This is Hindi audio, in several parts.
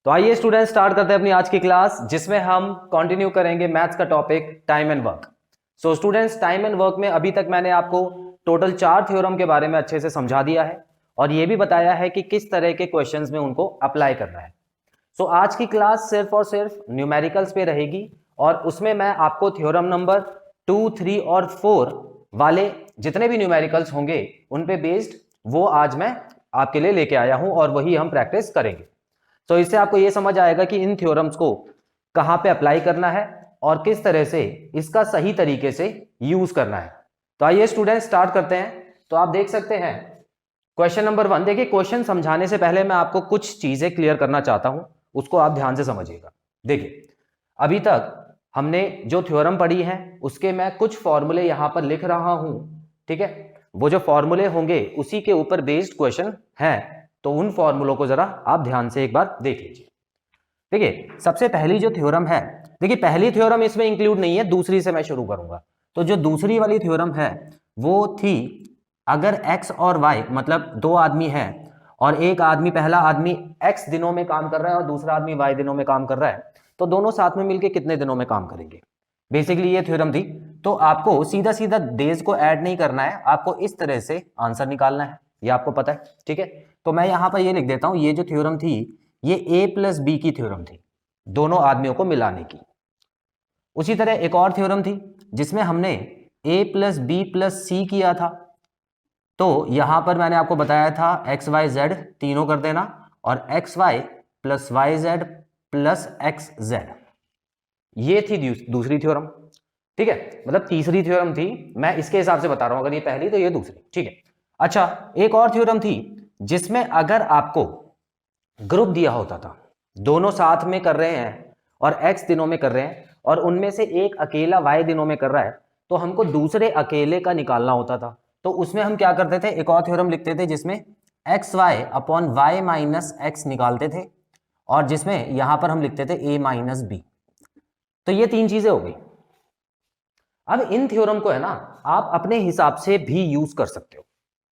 तो आइए स्टूडेंट स्टार्ट करते हैं अपनी आज की क्लास, जिसमें हम कंटिन्यू करेंगे मैथ्स का topic time and work. So students, time and work में अभी तक मैंने आपको टोटल 4 थ्योरम के बारे में अच्छे से समझा दिया है और ये भी बताया है कि किस तरह के क्वेश्चंस में उनको अप्लाई करना है। सो आज की क्लास सिर्फ और सिर्फ न्यूमेरिकल्स पे रहेगी और उसमें मैं आपको थ्योरम नंबर 2, 3 और 4 वाले जितने भी न्यूमेरिकल्स होंगे उन पे बेस्ड वो आज मैं आपके लिए लेके आया हूं और वही हम प्रैक्टिस करेंगे। तो इससे आपको ये समझ आएगा कि इन थ्योरम्स को कहां पे अप्लाई करना है और किस तरह से इसका सही तरीके से यूज करना है। तो आइए स्टूडेंट स्टार्ट करते हैं। तो आप देख सकते हैं क्वेश्चन नंबर 1। देखिए, क्वेश्चन समझाने से पहले मैं आपको कुछ चीजें क्लियर करना चाहता हूं, उसको आप ध्यान से समझिएगा। देखिए, अभी तक हमने जो थ्योरम पढ़ी है उसके मैं कुछ फॉर्मूले यहां पर लिख रहा हूं, ठीक है। वो जो फॉर्मूले होंगे उसी के ऊपर बेस्ड क्वेश्चन है, तो उन फॉर्मूलों को जरा आप ध्यान से एक बार देख लीजिए। देखिए, सबसे पहली जो थ्योरम है, देखिए पहली थ्योरम इसमें इंक्लूड नहीं है, दूसरी से मैं शुरू करूंगा। तो जो दूसरी वाली थ्योरम है वो थी, अगर x और y मतलब दो आदमी हैं और एक आदमी, पहला आदमी x दिनों में काम कर रहा है और दूसरा आदमी y दिनों में काम कर रहा है, तो दोनों साथ में मिलकर कितने दिनों में काम करेंगे। बेसिकली ये थ्योरम थी। तो आपको सीधा सीधा डेज को ऐड नहीं करना है, आपको इस तरह से आंसर निकालना है, ये आपको पता है, ठीक है। तो मैं यहां पर ये लिख देता हूं, ये जो थ्योरम थी ये a प्लस बी की थ्योरम थी, दोनों आदमियों को मिलाने की। उसी तरह एक और थ्योरम थी जिसमें हमने a प्लस बी प्लस सी किया था। तो यहां पर मैंने आपको बताया था एक्स वाई जेड तीनों कर देना और x y plus y z plus x z, ये थी दूसरी थ्योरम, ठीक है। मतलब तीसरी थ्योरम थी, मैं इसके हिसाब से बता रहा हूं, अगर ये पहली तो ये दूसरी, ठीक है। अच्छा, एक और थ्योरम थी जिसमें अगर आपको ग्रुप दिया होता था, दोनों साथ में कर रहे हैं और x दिनों में कर रहे हैं और उनमें से एक अकेला y दिनों में कर रहा है, तो हमको दूसरे अकेले का निकालना होता था। तो उसमें हम क्या करते थे, एक और थ्योरम लिखते थे जिसमें x y upon y minus x निकालते थे और जिसमें यहां पर हम लिखते थे a माइनस बी। तो ये तीन चीजें हो गई। अब इन थ्योरम को है ना, आप अपने हिसाब से भी यूज कर सकते हो।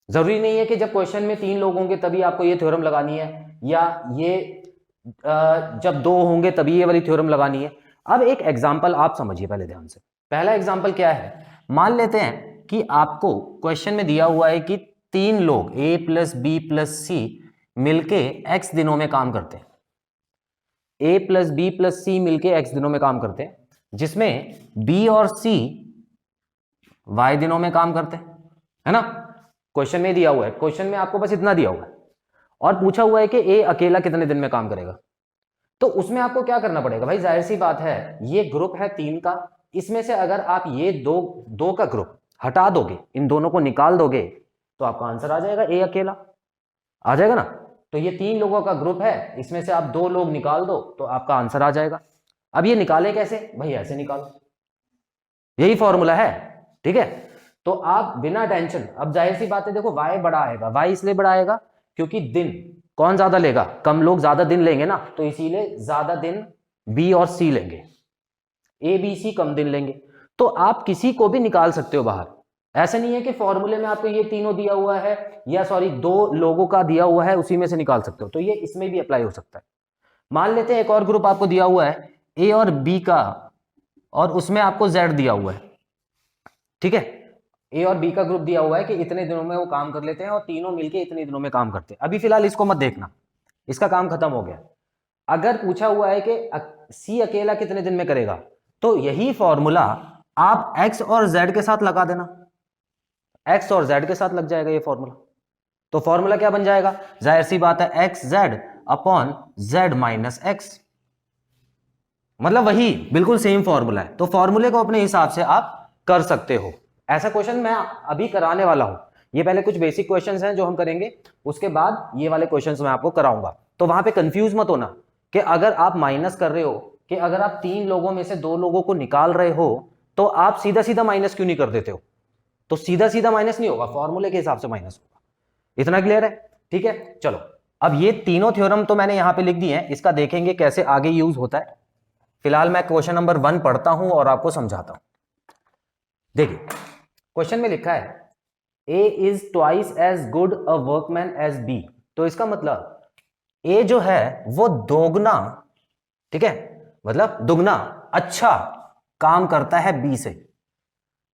जरूरी नहीं है कि जब क्वेश्चन में 3 लोग होंगे तभी आपको ये थ्योरम लगानी है, या ये जब 2 होंगे तभी ये वाली थ्योरम लगानी है। अब एक एग्जांपल आप समझिए पहले ध्यान से। पहला एग्जांपल क्या है, मान लेते हैं कि आपको क्वेश्चन में दिया हुआ है कि 3 लोग a प्लस बी प्लस सी मिलके x दिनों में काम करते हैं। a प्लस बी प्लस सी मिलके x दिनों में काम करते हैं, जिसमें b और c y दिनों में काम करते हैं, है ना। क्वेश्चन में दिया हुआ है, क्वेश्चन में आपको बस इतना दिया हुआ है और पूछा हुआ है कि ए अकेला कितने दिन में काम करेगा। तो उसमें आपको क्या करना पड़ेगा भाई, जाहिर सी बात है, ये ग्रुप है 3 का, इसमें से अगर आप ये दो का ग्रुप हटा दोगे, इन दोनों को निकाल दोगे, तो आपका आंसर आ जाएगा ए अकेला, आ जाएगा ना। तो ये 3 लोगों का ग्रुप है, इसमें से आप 2 लोग निकाल दो तो आपका आंसर आ जाएगा। अब ये निकाले कैसे भाई, ऐसे निकालो, यही फॉर्मूला है, ठीक है। तो आप बिना टेंशन, अब जाहिर सी बात है, देखो y बड़ा आएगा, y इसलिए बड़ा आएगा क्योंकि दिन कौन ज्यादा लेगा, कम लोग ज्यादा दिन लेंगे ना, तो इसीलिए ज्यादा दिन b और c लेंगे, a b c कम दिन लेंगे। तो आप किसी को भी निकाल सकते हो बाहर, ऐसा नहीं है कि फॉर्मूले में आपको ये तीनों दिया हुआ है, या सॉरी 2 लोगों का दिया हुआ है उसी में से निकाल सकते हो, तो ये इसमें भी अप्लाई हो सकता है। मान लेते हैं एक और ग्रुप आपको दिया हुआ है a और b का, और उसमें आपको z दिया हुआ है, ठीक है। ए और बी का ग्रुप दिया हुआ है कि इतने दिनों में वो काम कर लेते हैं और तीनों मिलके इतने दिनों में काम करते हैं। अभी फिलहाल इसको मत देखना, इसका काम खत्म हो गया। अगर पूछा हुआ है कि सी अकेला कितने दिन में करेगा, तो यही फॉर्मूला आप एक्स और जेड के साथ लगा देना, एक्स और जेड के साथ लग जाएगा ये फॉर्मूला। तो फॉर्मूला क्या बन जाएगा, जाहिर सी बात है, x Z upon Z minus x, मतलब वही बिल्कुल सेम फॉर्मूला है। तो फॉर्मूले को अपने हिसाब से आप कर सकते हो। ऐसा क्वेश्चन मैं अभी कराने वाला हूं, ये पहले कुछ बेसिक क्वेश्चंस हैं जो हम करेंगे, उसके बाद ये वाले क्वेश्चंस मैं आपको कराऊंगा। तो वहां पे कंफ्यूज मत होना कि अगर आप माइनस कर रहे हो, कि अगर आप 3 लोगों में से 2 लोगों को निकाल रहे हो तो आप सीधा सीधा माइनस क्यों नहीं कर देते हो। तो सीधा सीधा माइनस नहीं होगा, फॉर्मूले के हिसाब से माइनस होगा। इतना क्लियर है, ठीक है। चलो, अब ये तीनों थ्योरम तो मैंने यहां पे लिख दिए हैं, इसका देखेंगे कैसे आगे यूज होता है। फिलहाल मैं क्वेश्चन नंबर 1 पढ़ता हूं और आपको समझाता हूं। देखिए, क्वेश्चन में लिखा है A is twice as good a workman as B। तो इसका मतलब ए जो है वो दोगुना, ठीक है, मतलब दुगना अच्छा काम करता है बी से,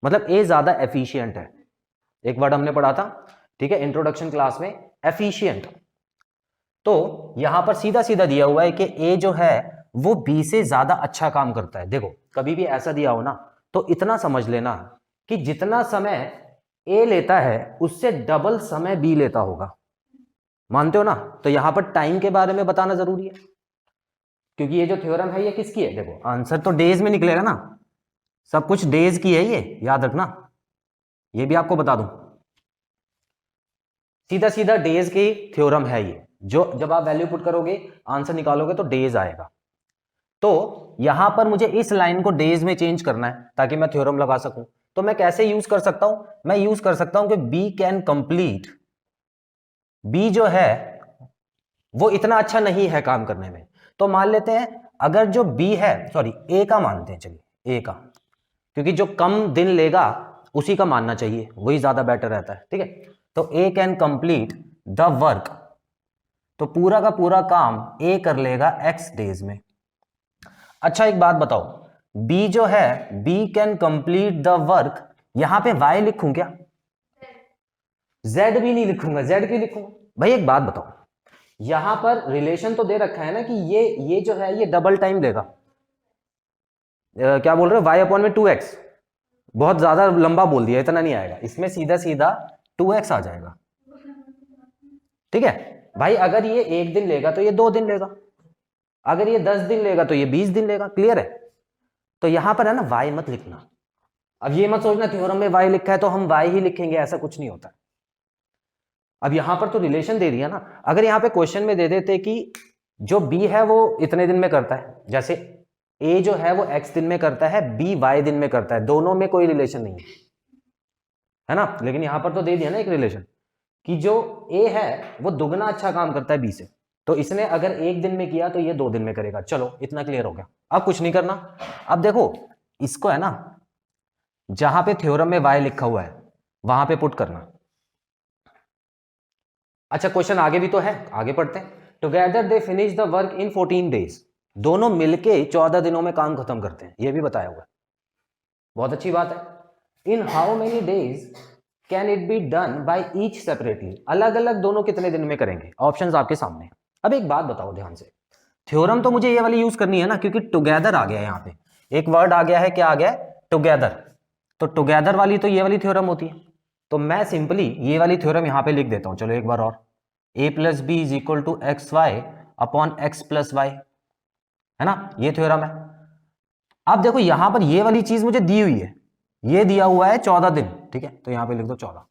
मतलब ए ज्यादा एफिशिएंट है। एक वर्ड हमने पढ़ा था, ठीक है, इंट्रोडक्शन क्लास में, एफिशिएंट। तो यहां पर सीधा सीधा दिया हुआ है कि ए जो है वो बी से ज्यादा अच्छा काम करता है। देखो कभी भी ऐसा दिया हो ना तो इतना समझ लेना कि जितना समय ए लेता है उससे डबल समय बी लेता होगा, मानते हो ना? तो यहां पर टाइम के बारे में बताना जरूरी है, क्योंकि ये जो थ्योरम है ये किसकी है? देखो आंसर तो डेज में निकलेगा ना, सब कुछ डेज की है, ये याद रखना, ये भी आपको बता दूं, सीधा सीधा डेज की थ्योरम है ये। जो जब आप वैल्यू पुट करोगे आंसर निकालोगे तो डेज आएगा। तो यहां पर मुझे इस लाइन को डेज में चेंज करना है ताकि मैं थ्योरम लगा सकूं। तो मैं कैसे यूज कर सकता हूं? मैं यूज कर सकता हूं कि बी कैन कंप्लीट, बी जो है वो इतना अच्छा नहीं है काम करने में, तो मान लेते हैं अगर जो बी है, सॉरी ए का मानते हैं, चलिए ए का, क्योंकि जो कम दिन लेगा उसी का मानना चाहिए, वही ज्यादा बेटर रहता है, ठीक है। तो ए कैन कंप्लीट द वर्क, तो पूरा का पूरा काम ए कर लेगा एक्स डेज में। अच्छा एक बात बताओ, बी जो है B can complete the work, यहां पे वाई लिखूं क्या? जेड भी नहीं लिखूंगा, जेड क्यों लिखूंगा भाई? एक बात बताओ, यहां पर रिलेशन तो दे रखा है ना कि ये जो है ये डबल टाइम देगा, क्या बोल रहे हो, वाई अपॉन में 2x, बहुत ज्यादा लंबा बोल दिया, इतना नहीं आएगा, इसमें सीधा सीधा 2x आ जाएगा, ठीक है भाई। अगर ये 1 दिन लेगा तो ये 2 दिन लेगा, अगर ये 10 दिन लेगा तो ये 20 दिन लेगा, क्लियर है? तो यहां पर है ना वाई मत लिखना। अब ये मत सोचना थ्योरम में वाई लिखा है तो हम वाई ही लिखेंगे, ऐसा कुछ नहीं होता। अब यहां पर तो रिलेशन दे दिया ना, अगर यहां पे क्वेश्चन में दे देते कि जो बी है वो इतने दिन में करता है, जैसे ए जो है वो x दिन में करता है, बी y दिन में करता है, दोनों में कोई रिलेशन नहीं है ना, लेकिन यहां पर तो दे दिया ना एक रिलेशन कि जो ए है वो दुगना अच्छा काम करता है बी से, तो इसने अगर 1 दिन में किया तो ये 2 दिन में करेगा। चलो इतना क्लियर हो गया, अब कुछ नहीं करना। अब देखो इसको है ना, जहां पे थ्योरम में y लिखा हुआ है वहां पे पुट करना। अच्छा क्वेश्चन आगे भी तो है, आगे पढ़ते हैं। Together they finish the work in 14 days, दोनों मिलके 14 दिनों में काम खत्म करते हैं, ये भी बताया हुआ है, बहुत अच्छी बात है। In how many days can it be done by each separately, अलग अलग दोनों कितने दिन में करेंगे, ऑप्शंस आपके सामने। अब एक बात बताओ ध्यान से, थ्योरम तो मुझे ये वाली यूज करनी है ना, क्योंकि टुगेदर आ गया यहाँ पे, एक वर्ड आ गया है, क्या आ गया? टुगेदर। तो टुगेदर वाली तो ये वाली थ्योरम होती है, तो मैं सिंपली ये वाली थ्योरम यहाँ पे लिख देता हूँ। चलो एक बार और, a plus B is equal to x y upon x plus y, है ना, ये थ्योरम है। अब देखो यहां पर ये वाली चीज मुझे दी हुई है, ये दिया हुआ है 14 दिन, ठीक है, तो यहां पे लिख दो 14,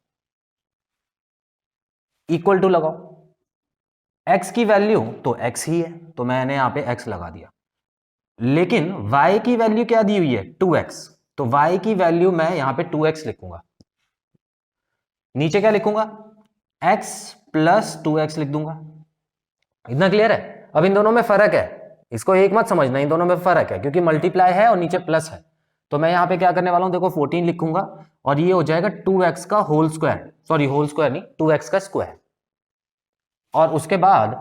इक्वल टू लगाओ, x की वैल्यू तो x ही है तो मैंने यहां पे x लगा दिया, लेकिन y की वैल्यू क्या दी हुई है? 2x, तो y की वैल्यू मैं यहां पे 2x लिखूंगा, नीचे क्या लिखूंगा? x प्लस 2x लिख दूंगा। इतना क्लियर है? अब इन दोनों में फर्क है, इसको एक मत समझना, इन दोनों में फर्क है, क्योंकि मल्टीप्लाई है और नीचे प्लस है। तो मैं यहां पे क्या करने वाला हूं, देखो 14 लिखूंगा और ये हो जाएगा 2x का whole square, sorry whole square नहीं, 2x का स्क्वायर, और उसके बाद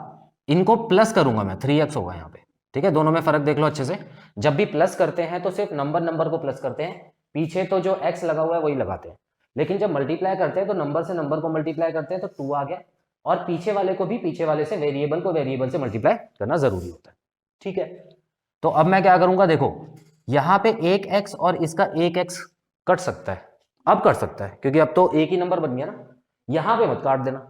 इनको प्लस करूंगा मैं, 3x होगा यहाँ पे, ठीक है। दोनों में फर्क देख लो अच्छे से, जब भी प्लस करते हैं तो सिर्फ नंबर नंबर को प्लस करते हैं, पीछे तो जो x लगा हुआ है वही लगाते हैं, लेकिन जब मल्टीप्लाई करते हैं तो नंबर से नंबर को मल्टीप्लाई करते हैं, तो 2 आ गया, और पीछे वाले को भी पीछे वाले से, वेरिएबल को वेरिएबल से मल्टीप्लाई करना जरूरी होता है, ठीक है। तो अब मैं क्या करूंगा, देखो यहां पे एक x और इसका एक x कट सकता है, अब कट सकता है क्योंकि अब तो एक ही नंबर बन गया ना, यहां पे मत काट देना,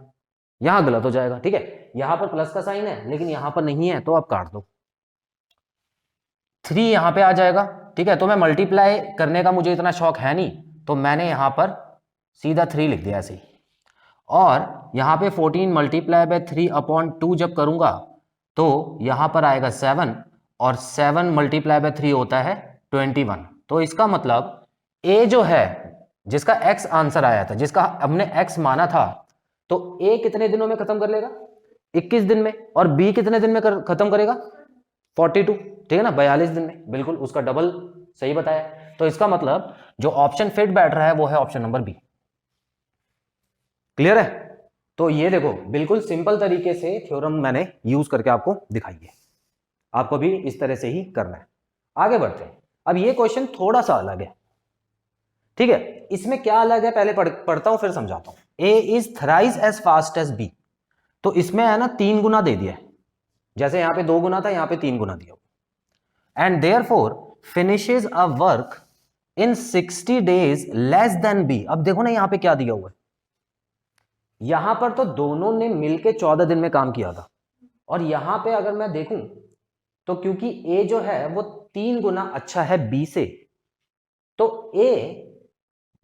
यहां गलत हो जाएगा, ठीक है। यहां पर प्लस का साइन है लेकिन यहां पर नहीं है, तो अब काट दो, 3 यहां पे आ जाएगा, ठीक है। तो मैं मल्टीप्लाई करने का मुझे इतना शौक है नहीं, तो मैंने यहां पर सीधा 3 लिख दिया ऐसे ही, और यहां पे 14 मल्टीप्लाई बाय 3 अपॉन 2 जब करूंगा तो यहां पर आएगा 7, और 7 मल्टीप्लाई बाय 3 होता है 21। तो इसका मतलब a जो है, जिसका x आंसर आया था, जिसका हमने x माना था, तो a कितने दिनों में खत्म कर लेगा? 21 दिन में, और b कितने दिन में खत्म करेगा? 42, ठीक है ना, 42 दिन में, बिल्कुल उसका डबल सही बताया। तो इसका मतलब जो ऑप्शन फिट बैठ रहा है वो है ऑप्शन नंबर बी, क्लियर है? तो ये देखो बिल्कुल सिंपल तरीके से थ्योरम मैंने यूज करके आपको दिखाई है, आपको भी इस तरह से ही करना है। आगे बढ़ते हैं। अब ये क्वेश्चन थोड़ा सा अलग है, ठीक है। इसमें क्या अलग है पहले पढ़ता हूं फिर समझाता हूं। A is thrice as fast as B, तो इसमें है ना 3 गुना दे दिया है, जैसे यहां पे 2 गुना था यहां पे 3 गुना दिया। And therefore finishes a work in 60 days less than B. अब देखो ना यहां पे क्या दिया हुआ है, यहां पर तो दोनों ने मिलके 14 दिन में काम किया था, और यहां पे अगर मैं देखूं तो क्योंकि ए जो है वो 3 गुना अच्छा है बी से, तो ए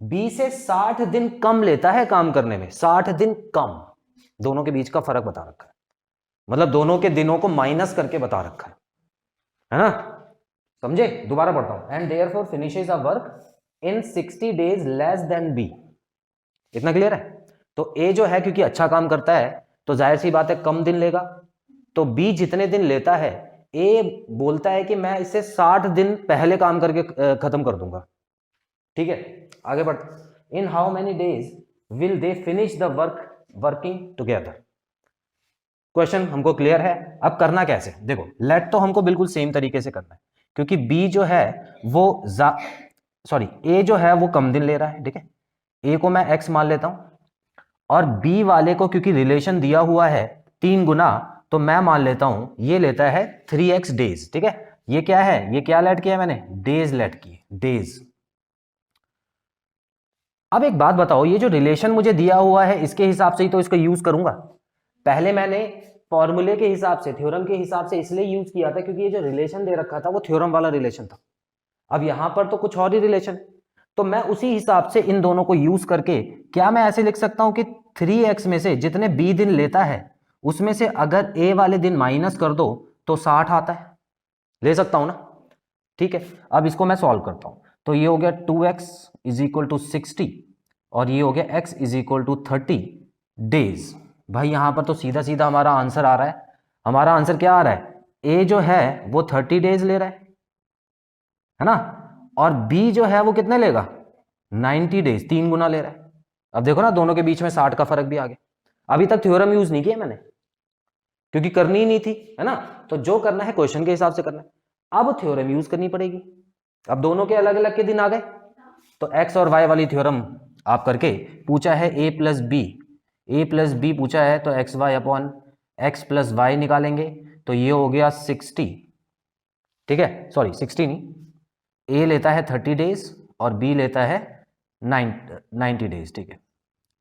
बी से 60 दिन कम लेता है काम करने में, 60 दिन कम। दोनों के बीच का फर्क बता रखा है, मतलब दोनों के दिनों को माइनस करके बता रखा है ना। समझे? दोबारा पढ़ता हूं। And therefore finishes a work in 60 days less than B. इतना क्लियर है? तो ए जो है क्योंकि अच्छा काम करता है तो जाहिर सी बात है कम दिन लेगा, तो बी जितने दिन लेता है ए बोलता है कि मैं इसे 60 दिन पहले काम करके खत्म कर दूंगा, ठीक है। आगे बढ़। In how many days will they finish the working together. Question हमको क्लियर है। अब करना कैसे, देखो लेट तो हमको बिल्कुल सेम तरीके से करना है, क्योंकि बी जो है वो ए जो है वो कम दिन ले रहा है, ठीक है। ए को मैं एक्स मान लेता हूं, और बी वाले को क्योंकि रिलेशन दिया हुआ है 3 गुना, तो मैं मान लेता हूं ये लेता है 3x डेज, ठीक है। ये क्या है, ये क्या लेट किया मैंने, डेज लेट की, डेज। अब एक बात बताओ, ये जो रिलेशन मुझे दिया हुआ है इसके हिसाब से ही तो इसको यूज करूंगा। पहले मैंने फॉर्मूले के हिसाब से, थ्योरम के हिसाब से इसलिए यूज किया था क्योंकि ये जो रिलेशन दे रखा था वो थ्योरम वाला रिलेशन था। अब यहां पर तो कुछ और ही रिलेशन, तो मैं उसी हिसाब से इन दोनों को यूज करके क्या मैं ऐसे लिख सकता हूं कि 3x में से जितने b दिन लेता है उसमें से अगर a वाले दिन माइनस कर दो तो 60 आता है, ले सकता हूं ना, ठीक है। अब इसको मैं सॉल्व करता हूं, तो ये हो गया 2x इज इक्वल टू 60 और ये हो गया x is equal to 30 days. भाई यहां पर तो सीधा सीधा हमारा आंसर आ रहा है। हमारा आंसर क्या आ रहा है, a जो है वो 30 डेज ले रहा है ना, और b जो है वो कितने लेगा, 90 डेज, 3 गुना ले रहा है। अब देखो ना दोनों के बीच में 60 का फर्क भी आ गया। अभी तक थ्योरम यूज नहीं किया मैंने क्योंकि करनी ही नहीं थी, है ना। तो जो करना है क्वेश्चन के हिसाब से करना है। अब थ्योरम यूज करनी पड़ेगी। अब दोनों के अलग अलग के दिन आ गए, तो एक्स और वाई वाली थ्योरम आप करके, पूछा है ए प्लस बी पूछा है, तो x y upon x plus y निकालेंगे, तो ये हो गया 60, ठीक है। सॉरी 60 नहीं, ए लेता है 30 डेज और बी लेता है 90 डेज, ठीक है।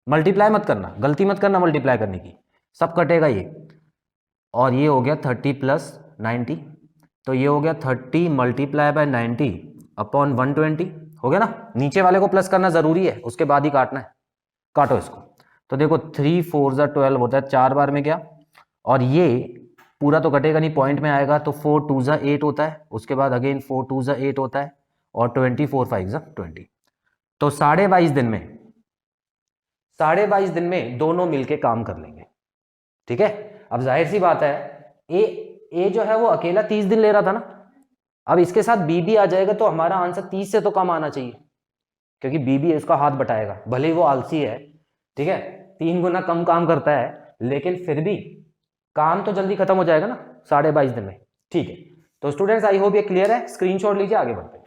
मल्टीप्लाई मत करना, गलती मत करना मल्टीप्लाई करने की, सब कटेगा ये, और ये हो गया 30 प्लस 90, तो ये हो गया 30 मल्टीप्लाई बाय 90 अपॉन 120, हो गया ना। नीचे वाले को प्लस करना जरूरी है, उसके बाद ही काटना है। काटो इसको, तो देखो 3 4 12 होता है, 4 बार में गया, और ये पूरा तो कटेगा नहीं, पॉइंट में आएगा, तो 4 2 8 होता है, उसके बाद अगेन 4 2 8 होता है, और 24 5 20, तो 22.5 दिन में, 22.5 दिन में दोनों मिलके काम कर लेंगे, ठीक है। अब जाहिर सी बात है ए जो है वो अकेला 30 दिन ले रहा था ना, अब इसके साथ बी भी आ जाएगा तो हमारा आंसर 30 से तो कम आना चाहिए, क्योंकि बी भी इसका हाथ बटाएगा, भले ही वो आलसी है, ठीक है, 3 गुना कम काम करता है, लेकिन फिर भी काम तो जल्दी खत्म हो जाएगा ना 22.5 दिन में, ठीक है। तो स्टूडेंट्स आई होप ये क्लियर है, स्क्रीनशॉट लीजिए, आगे बढ़ते हैं।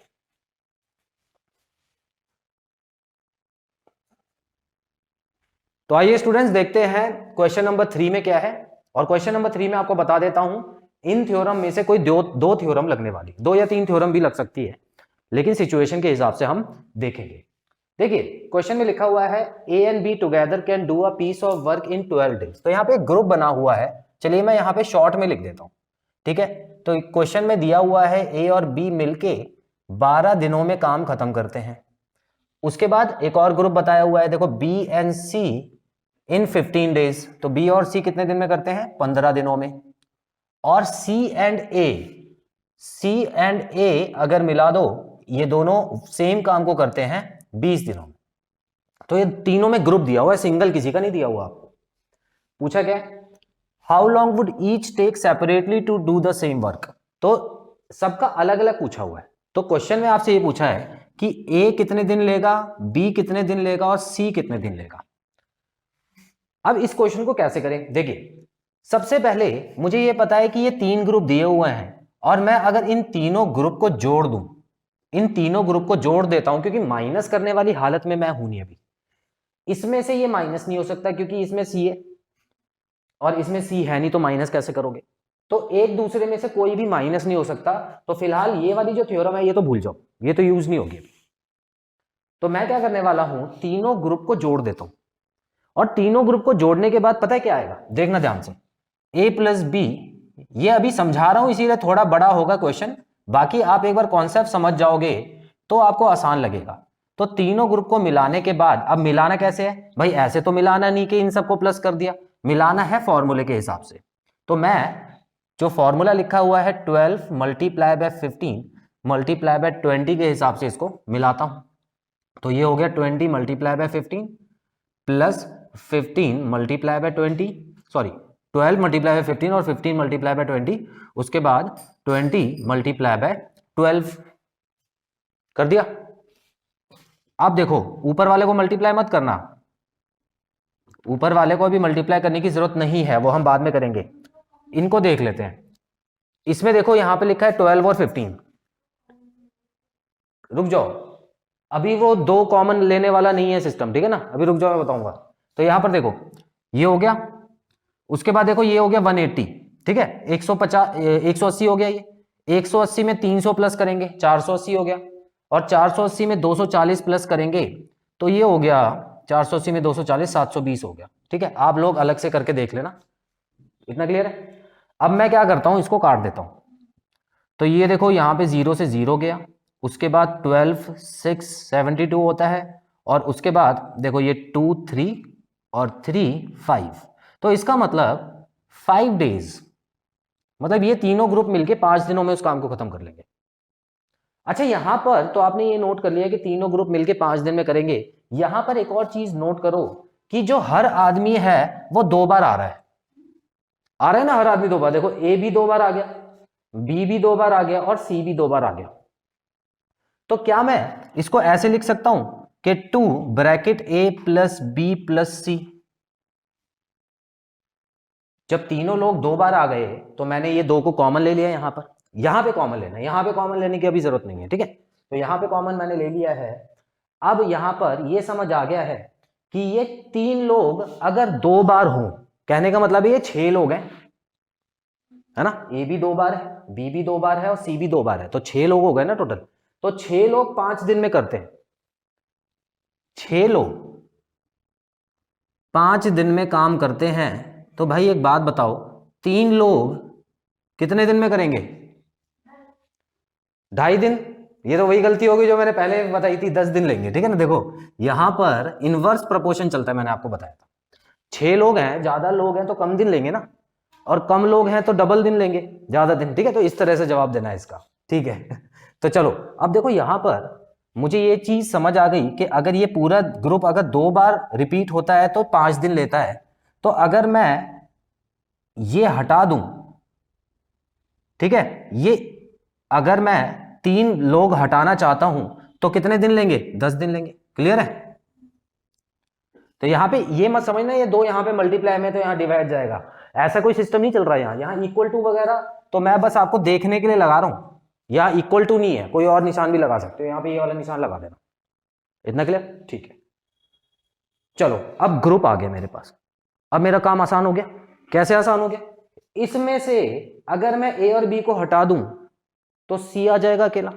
तो आइए स्टूडेंट्स देखते हैं क्वेश्चन नंबर 3 में क्या है, और क्वेश्चन नंबर 3 में आपको बता देता हूं इन थ्योरम में से कोई दो थ्योरम लगने वाली, 2 या 3 थ्योरम भी लग सकती है, लेकिन सिचुएशन के हिसाब से हम देखेंगे। देखिए क्वेश्चन में लिखा हुआ है A and B together can do a piece of work in 12 days. तो यहाँ पे एक ग्रुप बना हुआ है, चलिए मैं यहाँ पे शॉर्ट में लिख देता हूँ, ठीक है। तो क्वेश्चन में दिया हुआ है ए और बी मिलके 12 दिनों में काम खत्म करते हैं। उसके बाद एक और ग्रुप बताया हुआ है, देखो B and C in 15 days, तो बी और सी कितने दिन में करते हैं, 15 दिनों में। और सी एंड ए अगर मिला दो, ये दोनों सेम काम को करते हैं 20 दिनों में। तो ये तीनों में ग्रुप दिया हुआ है, सिंगल किसी का नहीं दिया हुआ आपको। पूछा क्या, how long would each take separately to do the same work. तो सबका अलग अलग पूछा हुआ है। तो क्वेश्चन में आपसे ये पूछा है कि ए कितने दिन लेगा, बी कितने दिन लेगा और सी कितने दिन लेगा। अब इस क्वेश्चन को कैसे करें, देखिए सबसे पहले मुझे ये पता है कि ये 3 ग्रुप दिए हुए हैं और मैं अगर इन तीनों ग्रुप को जोड़ दूं, इन तीनों ग्रुप को जोड़ देता हूं, क्योंकि माइनस करने वाली हालत में मैं हूं नहीं अभी। इसमें से ये माइनस नहीं हो सकता क्योंकि इसमें सी है और इसमें सी है नहीं, तो माइनस कैसे करोगे? तो एक दूसरे में से कोई भी माइनस नहीं हो सकता। तो फिलहाल ये वाली जो थ्योरम है ये तो भूल जाओ, ये तो यूज नहीं होगी। तो मैं क्या करने वाला हूं, तीनों ग्रुप को जोड़ देता हूं और तीनों ग्रुप को जोड़ने के बाद पता है क्या आएगा, देखना ध्यान से। a प्लस बी, ये अभी समझा रहा हूं इसीलिए थोड़ा बड़ा होगा क्वेश्चन, बाकी आप एक बार कॉन्सेप्ट समझ जाओगे तो आपको आसान लगेगा। तो तीनों ग्रुप को मिलाने के बाद, अब मिलाना कैसे है भाई, ऐसे तो मिलाना नहीं कि इन सबको प्लस कर दिया, मिलाना है फॉर्मूले के हिसाब से। तो मैं जो फॉर्मूला लिखा हुआ है 12 मल्टीप्लाई बाय 15 मल्टीप्लाई बाय 20 के हिसाब से इसको मिलाता हूं। तो ये हो गया 20 multiply by 15 plus 15 multiply by 20, sorry 12 multiply by 15 और 15 मल्टीप्लाई बाय 20, उसके बाद 20 मल्टीप्लाई बाय 12 कर दिया। अब देखो ऊपर वाले को मल्टीप्लाई मत करना, ऊपर वाले को अभी मल्टीप्लाई करने की जरूरत नहीं है, वो हम बाद में करेंगे। इनको देख लेते हैं। इसमें देखो यहां पे लिखा है 12 और 15, रुक जाओ अभी वो दो कॉमन लेने वाला नहीं है सिस्टम, ठीक है ना, अभी रुक जाओ मैं बताऊंगा। तो यहां पर देखो ये हो गया, उसके बाद देखो ये हो गया 180, ठीक है, 150 180 हो गया, ये 180 में 300 प्लस करेंगे 480 हो गया, और 480 में 240 प्लस करेंगे तो ये हो गया 480 में 240 720 हो गया, ठीक है। आप लोग अलग से करके देख लेना, इतना क्लियर है। अब मैं क्या करता हूं, इसको काट देता हूं। तो ये देखो यहां पे 0 से 0 गया, उसके बाद 12 6 72 होता है, और उसके बाद देखो ये 2 3 और 3 5, तो इसका मतलब 5 डेज, मतलब ये तीनों ग्रुप मिलके 5 दिनों में उस काम को खत्म कर लेंगे। अच्छा यहां पर तो आपने ये नोट कर लिया कि तीनों ग्रुप मिलके 5 दिन में करेंगे। यहां पर एक और चीज नोट करो कि जो हर आदमी है वो 2 बार आ रहा है, आ रहा है ना हर आदमी 2 बार। देखो ए भी 2 बार आ गया, बी भी 2 बार आ गया और सी भी 2 बार आ गया। तो क्या मैं इसको ऐसे लिख सकता हूं कि 2 ब्रैकेट ए प्लस बी प्लस सी, जब तीनों लोग 2 बार आ गए तो मैंने ये 2 को कॉमन ले लिया, यहां पे कॉमन लेना है, यहां पे कॉमन लेने की अभी जरूरत नहीं है, ठीक है। तो यहां पे कॉमन मैंने ले लिया है। अब यहां पर ये समझ आ गया है कि ये 3 लोग अगर 2 बार हों, कहने का मतलब ये 6 लोग हैं, है ना, ए भी 2 बार है, बी भी 2 बार है और सी भी 2 बार है, तो 6 लोग हो गए ना टोटल। तो 6 लोग 5 दिन में करते हैं, 6 लोग 5 दिन में काम करते हैं। तो भाई एक बात बताओ, 3 लोग कितने दिन में करेंगे? 2.5 दिन। ये तो वही गलती होगी जो मैंने पहले बताई थी, 10 दिन लेंगे, ठीक है ना। देखो यहां पर इनवर्स प्रोपोर्शन चलता है, मैंने आपको बताया था। 6 लोग हैं, ज्यादा लोग हैं तो कम दिन लेंगे ना, और कम लोग हैं तो डबल दिन लेंगे, ज्यादा दिन, ठीक है। तो इस तरह से जवाब देना है इसका, ठीक है। तो चलो अब देखो यहां पर मुझे ये चीज समझ आ गई कि अगर ये पूरा ग्रुप अगर 2 बार रिपीट होता है तो 5 दिन लेता है। तो अगर मैं ये हटा दूं, ठीक है, ये अगर मैं 3 लोग हटाना चाहता हूं तो कितने दिन लेंगे? 10 दिन लेंगे, क्लियर है। तो यहां पे ये मत समझना ये 2 यहां पे मल्टीप्लाई में तो यहां डिवाइड जाएगा, ऐसा कोई सिस्टम नहीं चल रहा है यहां इक्वल टू वगैरह तो मैं बस आपको देखने के लिए लगा रहा हूं। यहां इक्वल टू नहीं है, कोई और निशान भी लगा सकते हो, यहां पे ये वाला निशान लगा देना, इतना क्लियर, ठीक है। चलो अब ग्रुप आ गया मेरे पास, अब मेरा काम आसान हो गया। कैसे आसान हो गया? इसमें से अगर मैं ए और बी को हटा दूं तो सी आ जाएगा अकेला,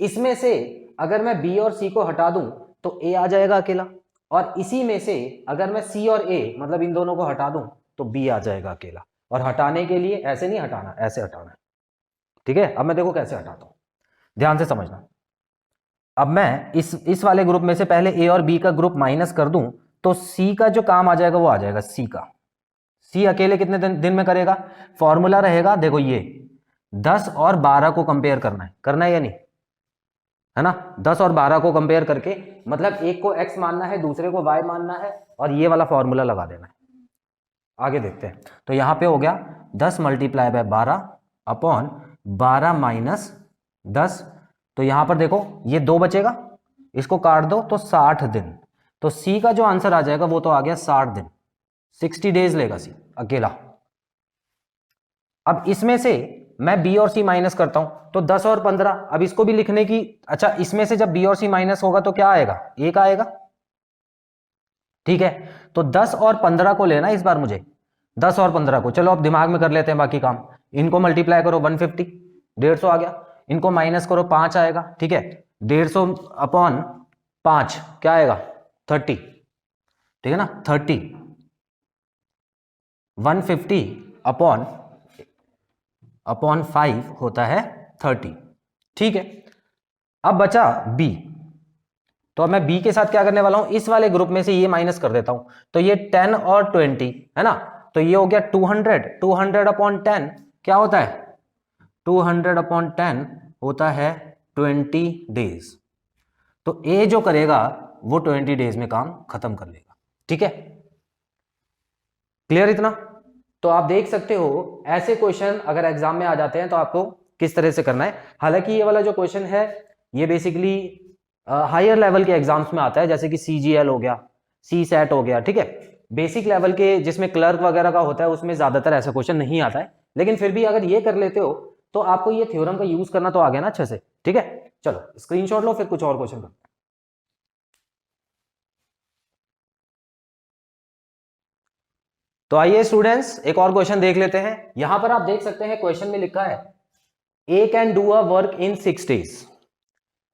इसमें से अगर मैं बी और सी को हटा दूं तो ए आ जाएगा अकेला, और इसी में से अगर मैं सी और ए मतलब इन दोनों को हटा दूं तो बी आ जाएगा अकेला। और हटाने के लिए ऐसे नहीं हटाना, ऐसे हटाना है, ठीक है। अब मैं देखो कैसे हटाता हूं, ध्यान से समझना। अब मैं इस वाले ग्रुप में से पहले ए और बी का ग्रुप माइनस कर दूं तो सी का जो काम आ जाएगा वो आ जाएगा सी का। सी अकेले कितने दिन में करेगा? फॉर्मूला रहेगा, देखो ये 10 और 12 को कंपेयर करना है या नहीं, है ना। 10 और 12 को कंपेयर करके मतलब एक को x मानना है, दूसरे को y मानना है, और ये वाला फॉर्मूला लगा देना है। आगे देखते हैं। तो यहां पे हो गया 10 मल्टीप्लाई बाय 12 अपॉन 12 माइनस 10। तो यहां पर देखो ये 2 बचेगा, इसको काट दो तो 60 दिन। तो सी का जो आंसर आ जाएगा वो तो आ गया 60 दिन, 60 डेज लेगा सी अकेला। अब इसमें से मैं बी और सी माइनस करता हूं तो 10 और 15, अब इसको भी लिखने की, अच्छा इसमें से जब बी और सी माइनस होगा तो क्या आएगा, 1 आएगा, ठीक है। तो 10 और 15 को लेना इस बार मुझे, 10 और 15 को, चलो अब दिमाग में कर लेते हैं बाकी काम। इनको मल्टीप्लाई करो 150, 150 आ गया, इनको माइनस करो 5 आएगा, ठीक है। 150 अपॉन 5 क्या आएगा, 30, ठीक है ना, 30। 150 अपॉन 5 होता है 30, ठीक है। अब बचा बी, तो अब मैं बी के साथ क्या करने वाला हूं, इस वाले ग्रुप में से ये माइनस कर देता हूं, तो ये 10 और 20 है ना, तो ये हो गया 200, 200 अपॉन 10 क्या होता है, 200 अपॉन 10 होता है 20 डेज। तो ए जो करेगा वो 20 डेज में काम खत्म कर लेगा, ठीक है। क्लियर इतना? तो आप देख सकते हो ऐसे क्वेश्चन अगर एग्जाम में आ जाते हैं तो आपको किस तरह से करना है। हालांकि ये वाला जो क्वेश्चन है ये बेसिकली हायर लेवल के एग्जाम्स में आता है, जैसे कि सीजीएल हो गया, सी सेट हो गया, ठीक है। बेसिक लेवल के जिसमें क्लर्क वगैरह का होता है उसमें ज्यादातर ऐसा क्वेश्चन नहीं आता है, लेकिन फिर भी अगर ये कर लेते हो तो आपको ये थ्योरम का यूज करना तो आ गया ना अच्छे से, ठीक है। चलो स्क्रीनशॉट लो, फिर कुछ और क्वेश्चन करते हैं। तो आइए स्टूडेंट्स एक और क्वेश्चन देख लेते हैं। यहां पर आप देख सकते हैं क्वेश्चन में लिखा है A can do a work in 6 days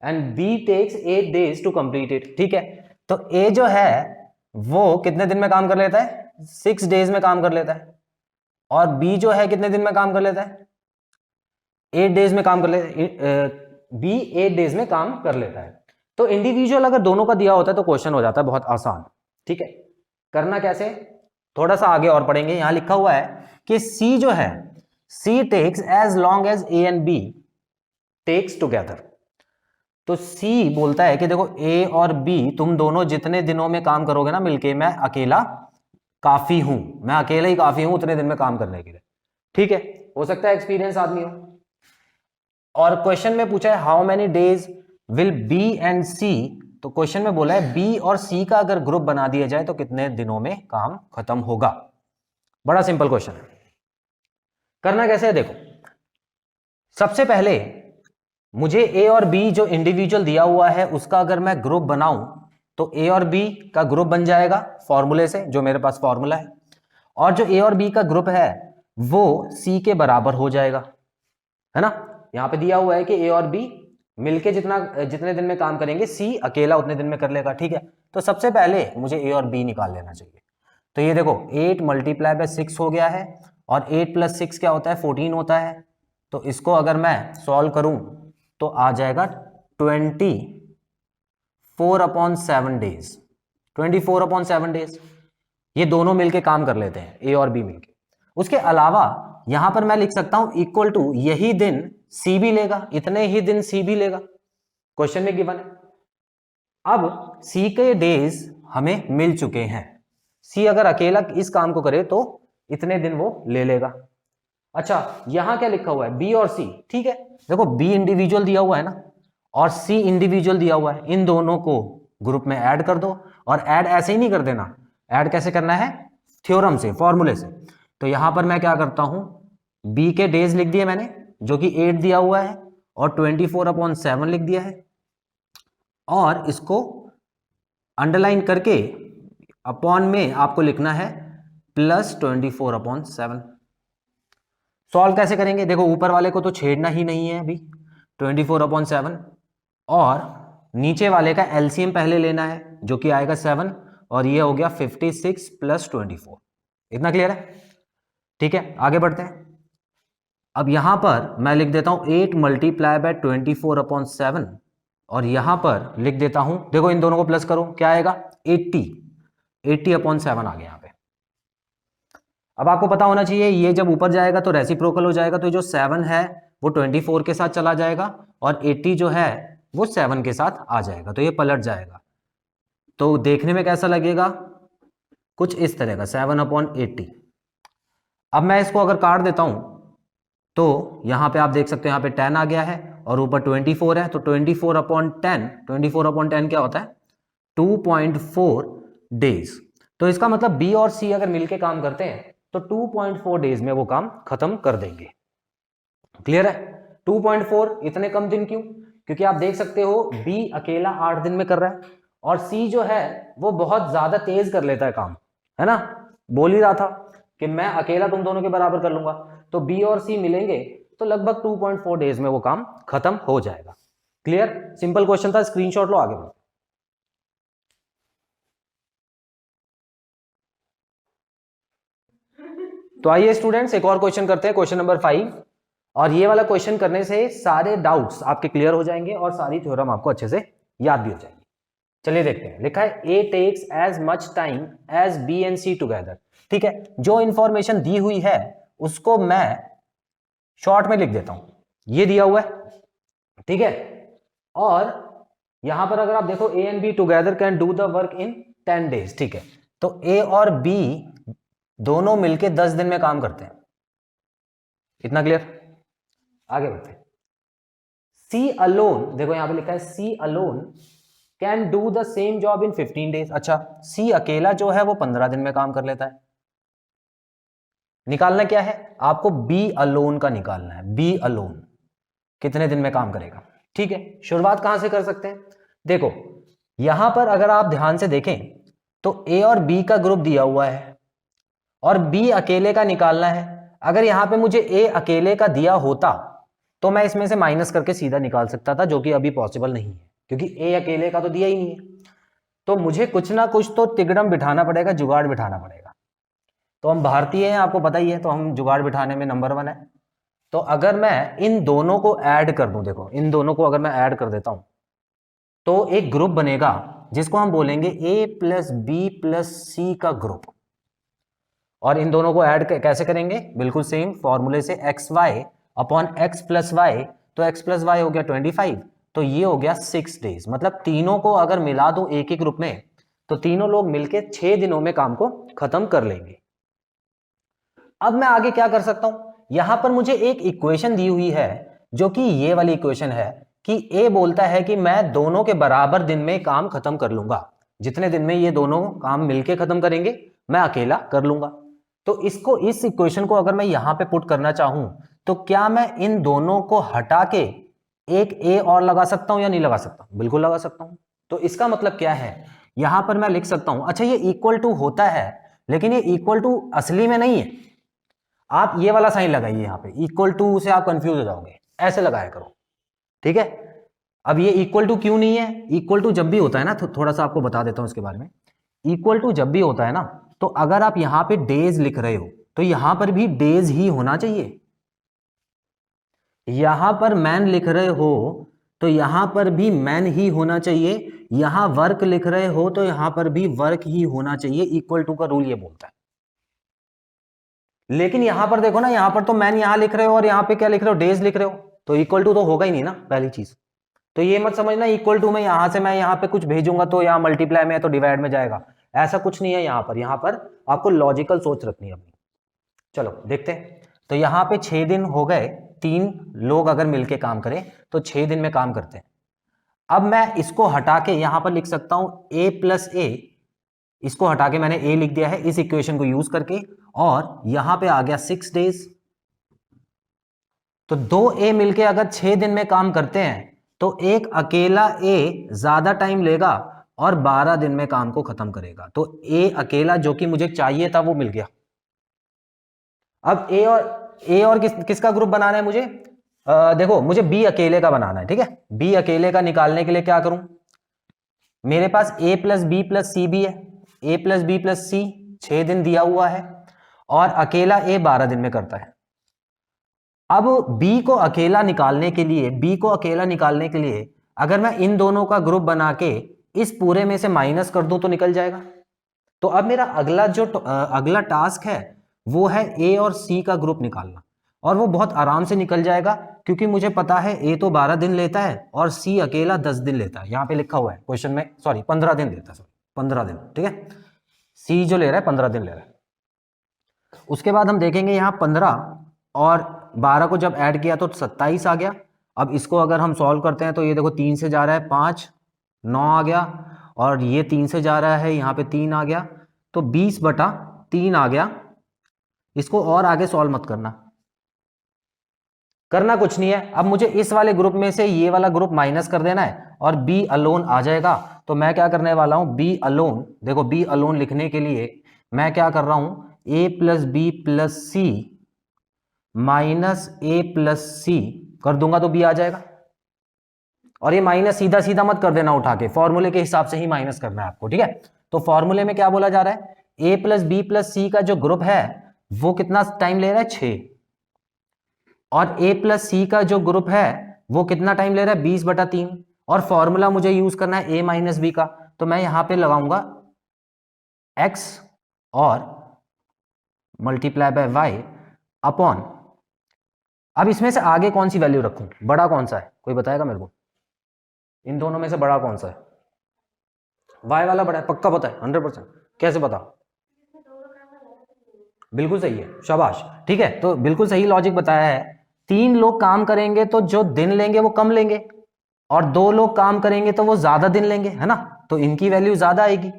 and B takes 8 days to complete it, ठीक है। तो ए जो है वो कितने दिन में काम कर लेता है, 6 डेज में काम कर लेता है, और बी जो है कितने दिन में काम कर लेता है, 8 डेज में काम कर लेता है, बी 8 डेज में काम कर लेता है। तो इंडिविजुअल अगर दोनों का दिया होता है तो क्वेश्चन हो जाता है बहुत आसान, ठीक है। करना कैसे, थोड़ा सा आगे और पढ़ेंगे। यहां लिखा हुआ है कि सी जो है, C takes as long as A and B takes together. तो सी बोलता है कि देखो ए और बी तुम दोनों जितने दिनों में काम करोगे ना मिलके, मैं अकेला काफी हूं, मैं अकेला ही काफी हूं उतने दिन में काम करने के लिए, ठीक है। हो सकता है एक्सपीरियंस आदमी हो। और क्वेश्चन में पूछा है how many days will B and C, तो क्वेश्चन में बोला है बी और सी का अगर ग्रुप बना दिया जाए तो कितने दिनों में काम खत्म होगा। बड़ा सिंपल क्वेश्चन है। करना कैसे है देखो, सबसे पहले मुझे ए और बी जो इंडिविजुअल दिया हुआ है उसका अगर मैं ग्रुप बनाऊं तो ए और बी का ग्रुप बन जाएगा फॉर्मूले से, जो मेरे पास फॉर्मूला है, और जो ए और बी का ग्रुप है वो सी के बराबर हो जाएगा, है ना। यहां पे दिया हुआ है कि ए और बी मिलके जितने दिन में काम करेंगे, सी अकेला उतने दिन में कर लेगा, ठीक है। तो सबसे पहले मुझे ए और बी निकाल लेना चाहिए। तो ये देखो 8 मल्टीप्लाई बाय 6 हो गया है, और 8 प्लस 6 क्या होता है, 14 होता है। तो इसको अगर मैं सॉल्व करूं तो आ जाएगा 24 अपॉन 7 डेज, 24 अपॉन 7 डेज। ये दोनों मिलके काम कर लेते हैं, ए और बी मिलके। उसके अलावा यहां पर मैं लिख सकता हूं इक्वल टू यही दिन सी भी लेगा, इतने ही दिन सी भी लेगा, क्वेश्चन में गिवन है। अब सी के डेज हमें मिल चुके हैं, सी अगर अकेला इस काम को करे तो इतने दिन वो ले लेगा। अच्छा यहां क्या लिखा हुआ है, बी और सी, ठीक है। देखो बी इंडिविजुअल दिया हुआ है ना, और सी इंडिविजुअल दिया हुआ है, इन दोनों को ग्रुप में ऐड कर दो। और ऐड ऐसे ही नहीं कर देना, ऐड कैसे करना है, थ्योरम से, फॉर्मूले से। तो यहां पर मैं क्या करता हूं, बी के डेज लिख दिए मैंने जो कि 8 दिया हुआ है, और 24 अपॉन 7 लिख दिया है, और इसको अंडरलाइन करके अपॉन में आपको लिखना है प्लस 24 अपॉन 7। सॉल्व कैसे करेंगे, देखो ऊपर वाले को तो छेड़ना ही नहीं है अभी, 24 अपॉन 7, और नीचे वाले का एलसीएम पहले लेना है जो कि आएगा 7, और ये हो गया 56 प्लस 24। इतना क्लियर है, ठीक है। आगे बढ़ते हैं। अब यहां पर मैं लिख देता हूं 8 मल्टीप्लाई बाय 24 अपॉन 7, और यहां पर लिख देता हूं, देखो इन दोनों को प्लस करो, क्या आएगा 80 अपॉन 7 आ गया यहाँ पे। अब आपको पता होना चाहिए ये जब ऊपर जाएगा तो रेसिप्रोकल हो जाएगा, तो जो 7 है वो 24 के साथ चला जाएगा, और 80 जो है वो 7 के साथ आ जाएगा, तो ये पलट जाएगा। तो देखने में कैसा लगेगा, कुछ इस तरह का 7 अपॉन 80। अब मैं इसको अगर काट देता हूं तो यहां पे आप देख सकते हो यहां पे 10 आ गया है, और ऊपर 24 है, तो 24 अपॉन 10, 24 अपॉन 10 क्या होता है 2.4 डेज। तो इसका मतलब बी और सी अगर मिलके काम करते हैं तो 2.4 डेज में वो काम खत्म कर देंगे। क्लियर है? 2.4 इतने कम दिन क्यों? क्योंकि आप देख सकते हो बी अकेला 8 दिन में कर रहा है और सी जो है वो बहुत ज्यादा तेज कर लेता है काम, है ना? बोल ही रहा था कि मैं अकेला तुम दोनों के बराबर कर लूंगा। तो बी और सी मिलेंगे तो लगभग 2.4 डेज में वो काम खत्म हो जाएगा। क्लियर? सिंपल क्वेश्चन था, स्क्रीनशॉट लो, आगे बढ़ो। तो आइए स्टूडेंट्स एक और क्वेश्चन करते हैं, क्वेश्चन नंबर 5। और ये वाला क्वेश्चन करने से सारे डाउट्स आपके क्लियर हो जाएंगे और सारी थ्योरम आपको अच्छे से याद भी हो जाएंगी। चलिए देखते हैं। लिखा है A takes as much time as B and C together. ठीक है, जो इंफॉर्मेशन दी हुई है उसको मैं शॉर्ट में लिख देता हूं, ये दिया हुआ है, ठीक है। और यहां पर अगर आप देखो ए and B together can do the work in 10 days. ठीक है, तो ए और बी दोनों मिलके 10 दिन में काम करते हैं। इतना क्लियर? आगे बढ़ते हैं। सी अलोन, देखो यहां पे लिखा है C alone can do the same job in 15 days. अच्छा, सी अकेला जो है वो 15 दिन में काम कर लेता है। निकालना क्या है आपको? बी अलोन का निकालना है। बी अलोन कितने दिन में काम करेगा? ठीक है, शुरुआत कहां से कर सकते हैं? देखो यहां पर अगर आप ध्यान से देखें तो ए और बी का ग्रुप दिया हुआ है और बी अकेले का निकालना है। अगर यहां पे मुझे ए अकेले का दिया होता तो मैं इसमें से माइनस करके सीधा निकाल सकता था, जो कि अभी पॉसिबल नहीं है क्योंकि ए अकेले का तो दिया ही नहीं है। तो मुझे कुछ ना कुछ तो तिगड़म बिठाना पड़ेगा, जुगाड़ बिठाना पड़ेगा। तो हम भारतीय हैं, आपको पता ही है, तो हम जुगाड़ बिठाने में नंबर 1 है। तो अगर मैं इन दोनों को ऐड कर दूं, देखो इन दोनों को अगर मैं ऐड कर देता हूं तो एक ग्रुप बनेगा जिसको हम बोलेंगे ए प्लस बी प्लस सी का ग्रुप। और इन दोनों को ऐड कैसे करेंगे? बिल्कुल सेम फॉर्मूले से, x y upon x plus y. तो एक्स प्लस वाई हो गया 25, तो ये हो गया 6 डेज। मतलब तीनों को अगर मिला दूं एक ही ग्रुप में तो तीनों लोग मिलके 6 दिनों में काम को खत्म कर लेंगे। अब मैं आगे क्या कर सकता हूं? यहां पर मुझे एक इक्वेशन दी हुई है जो कि ये वाली इक्वेशन है कि ए बोलता है कि मैं दोनों के बराबर दिन में काम खत्म कर लूंगा। जितने दिन में ये दोनों काम मिलके खत्म करेंगे मैं अकेला कर लूंगा। तो इसको, इस इक्वेशन को अगर मैं यहां पे पुट करना चाहूं तो क्या मैं इन दोनों को हटा के एक ए और लगा सकता हूं या नहीं लगा सकता? बिल्कुल लगा सकता हूं। तो इसका मतलब क्या है? यहां पर मैं लिख सकता हूं, अच्छा ये इक्वल टू होता है लेकिन ये इक्वल टू असली में नहीं है। आप ये वाला साइन लगाइए यहां पे, इक्वल टू से आप कंफ्यूज हो जाओगे, ऐसे लगाया करो, ठीक है। अब ये इक्वल टू क्यों नहीं है? इक्वल टू जब भी होता है ना, थोड़ा सा आपको बता देता हूं इसके बारे में। इक्वल टू जब भी होता है ना, तो अगर आप यहां पे डेज लिख रहे हो तो यहां पर भी डेज ही होना चाहिए। यहां पर मैन लिख रहे हो तो यहां पर भी मैन ही होना चाहिए। यहां वर्क लिख रहे हो तो यहां पर भी वर्क ही होना चाहिए। इक्वल टू का रूल ये बोलता है। लेकिन यहां पर देखो ना, यहां पर तो मैन यहां लिख रहे हो और यहां पे क्या लिख रहे हो? डेज लिख रहे हो, तो इक्वल टू तो होगा ही नहीं ना, पहली चीज। तो ये मत समझना इक्वल टू में यहां से मैं यहां पे कुछ भेजूंगा तो यहां मल्टीप्लाई में है तो डिवाइड में जाएगा, ऐसा कुछ नहीं है। यहां पर आपको लॉजिकल सोच रखनी है अपनी। चलो देखते हैं। तो यहां पे 6 दिन हो गए, 3 लोग अगर मिलके काम करें तो 6 दिन में काम करते हैं। अब मैं इसको हटा के यहां पर लिख सकता हूं a प्लस ए। इसको हटा के मैंने a लिख दिया है इस इक्वेशन को यूज करके, और यहां पे आ गया 6 डेज। तो 2a मिलके अगर 6 दिन में काम करते हैं तो एक अकेला a ज्यादा टाइम लेगा और 12 दिन में काम को खत्म करेगा। तो a अकेला जो कि मुझे चाहिए था वो मिल गया। अब ए और किसका ग्रुप बनाना है मुझे? देखो मुझे बी अकेले का बनाना है, ठीक है। बी अकेले का निकालने के लिए क्या करूं? मेरे पास ए प्लस बी प्लस सी भी है। ए प्लस बी प्लस सी 6 दिन दिया हुआ है और अकेला ए 12 दिन में करता है। अब बी को अकेला निकालने के लिए अगर मैं इन दोनों का ग्रुप बना के इस पूरे में से माइनस कर दूं तो निकल जाएगा। तो अब मेरा अगला टास्क है वो है ए और सी का ग्रुप निकालना, और वो बहुत आराम से निकल जाएगा क्योंकि मुझे पता है ए तो 12 दिन लेता है और सी अकेला 10 दिन लेता है। यहां पे लिखा हुआ है क्वेश्चन में, 15 दिन लेता है, 15 दिन, ठीक है। सी जो ले रहा है 15 दिन ले रहा है। उसके बाद हम देखेंगे यहां 15 और 12 को जब ऐड किया तो 27 आ गया। अब इसको अगर हम सॉल्व करते हैं तो ये देखो 3 से जा रहा है 5, 9 आ गया, और ये 3 से जा रहा है, यहाँ पे 3 आ गया, तो 20/3 आ गया। इसको और आगे सॉल्व मत करना कुछ नहीं है। अब मुझे इस वाले ग्रुप में से ये वाला ग्रुप माइनस कर देना है और बी अलोन आ जाएगा। तो मैं क्या करने वाला हूं, बी अलोन, देखो बी अलोन लिखने के लिए मैं क्या कर रहा हूं, a plus B plus C minus A plus C कर दूंगा तो बी आ जाएगा। और ये माइनस सीधा सीधा मत कर देना उठा के, फॉर्मूले के हिसाब से ही माइनस करना है आपको, ठीक है। तो फॉर्मूले में क्या बोला जा रहा है, a प्लस बी प्लस सी का जो ग्रुप है वो कितना टाइम ले रहा है, 6, और a प्लस सी का जो ग्रुप है वो कितना टाइम ले रहा है, 20/3। और फॉर्मूला मुझे यूज करना है a माइनस बी का, तो मैं यहां पे लगाऊंगा x और मल्टीप्लाई बाय y अपॉन, अब इसमें से आगे कौन सी वैल्यू रखूं, बड़ा कौन सा है, कोई बताएगा मेरे को, इन दोनों में से बड़ा कौन सा है, y वाला बड़ा है, पक्का पता है 100%, कैसे पता, बिल्कुल सही है, शाबाश, ठीक है। तो बिल्कुल सही लॉजिक बताया है, 3 लोग काम करेंगे तो जो दिन लेंगे वो कम लेंगे, और 2 लोग काम करेंगे तो वो ज्यादा दिन लेंगे, है ना, तो इनकी वैल्यू ज्यादा आएगी।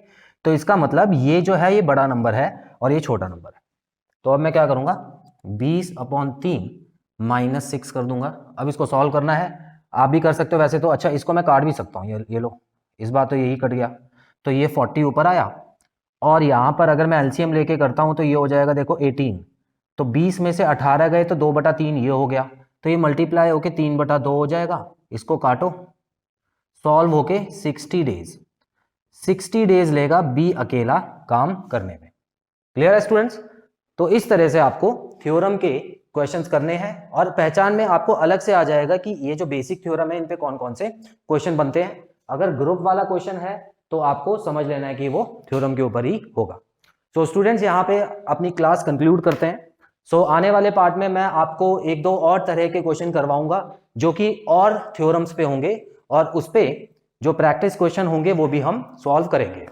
तो इसका मतलब ये जो है ये बड़ा नंबर है और ये छोटा नंबर है। तो अब मैं क्या करूंगा, 20/3 माइनस 6 कर दूंगा। अब इसको सॉल्व करना है, आप भी कर सकते हो वैसे तो। अच्छा, इसको मैं काट भी सकता हूँ, ये लो, इस बार तो यही कट गया, तो ये 40 ऊपर आया, और यहाँ पर अगर मैं एलसीएम लेके करता हूँ तो ये हो जाएगा देखो 18, तो 20 में से 18 गए तो 2/3 ये हो गया, तो ये मल्टीप्लाई होके 3/2 हो जाएगा। इसको काटो, सॉल्व होके 60 डेज लेगा बी अकेला काम करने में। क्लियर है स्टूडेंट्स? तो इस तरह से आपको थ्योरम के क्वेश्चंस करने हैं, और पहचान में आपको अलग से आ जाएगा कि ये जो बेसिक थ्योरम है इन पे कौन कौन से क्वेश्चन बनते हैं। अगर ग्रुप वाला क्वेश्चन है तो आपको समझ लेना है कि वो थ्योरम के ऊपर ही होगा। सो स्टूडेंट्स, यहाँ पे अपनी क्लास कंक्लूड करते हैं। सो आने वाले पार्ट में मैं आपको 1-2 और तरह के क्वेश्चन करवाऊंगा जो कि और थ्योरम्स पे होंगे, और उस पे जो प्रैक्टिस क्वेश्चन होंगे वो भी हम सॉल्व करेंगे।